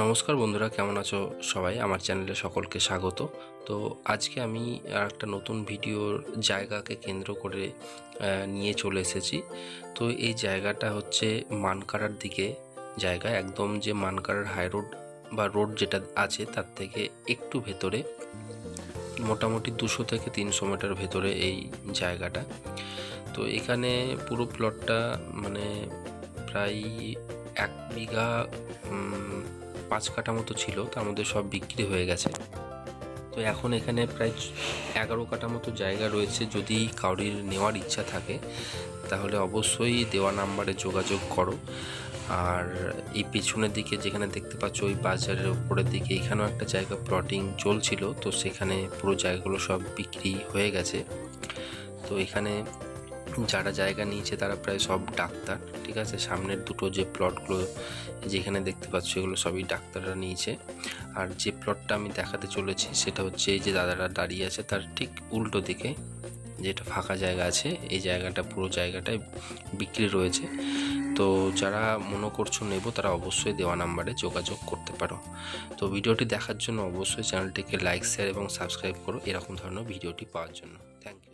নমস্কার বন্ধুরা, কেমন আছো সবাই? আমার চ্যানেলে সকলকে স্বাগত। তো আজকে আমি একটা নতুন ভিডিওর জায়গাকে কেন্দ্র করে নিয়ে চলে এসেছি। তো এই জায়গাটা হচ্ছে মানকাড়ার দিকে জায়গা, একদম যে মানকাড়ার হাই রোড বা রোড যেটা আছে তার থেকে একটু ভেতরে, মোটামুটি 200 থেকে 300 মিটার ভেতরে এই জায়গাটা। তো এখানে পুরো প্লটটা মানে প্রায় 1 বিঘা 5 কাঠা মতো ছিল, তার মধ্যে সব বিক্রি হয়ে গেছে। তো এখন এখানে প্রায় 11 কাঠা মতো জায়গা রয়েছে। যদি কারোর নেওয়ার ইচ্ছা থাকে তাহলে অবশ্যই দেওয়া নাম্বারে যোগাযোগ করো। আর এই পেছনের দিকে যেখানে দেখতে পাচ্ছ ওই বাজারের উপরের দিকে, এখানেও একটা জায়গা প্লটিং চলছিল, তো সেখানে পুরো জায়গাগুলো সব বিক্রি হয়ে গেছে। তো এখানে যারা জায়গা নিয়েছে তারা প্রায় সব ডাক্তার, ঠিক আছে। সামনের দুটো যে প্লটগুলো যেখানে দেখতে পাচ্ছ এগুলো সবই ডাক্তাররা নিয়েছে। আর যে প্লটটা আমি দেখাতে চলেছি সেটা হচ্ছে এই যে দাদারা দাঁড়িয়ে আছে তার ঠিক উল্টো দিকে যেটা ফাঁকা জায়গা আছে, এই জায়গাটা পুরো জায়গাটাই বিক্রি রয়েছে। তো যারা মনে করছো নেব তারা অবশ্যই দেওয়া নাম্বারে যোগাযোগ করতে পারো। তো ভিডিওটি দেখার জন্য অবশ্যই চ্যানেলটিকে লাইক, শেয়ার এবং সাবস্ক্রাইব করো এরকম ধরনের ভিডিওটি পাওয়ার জন্য। Thank you.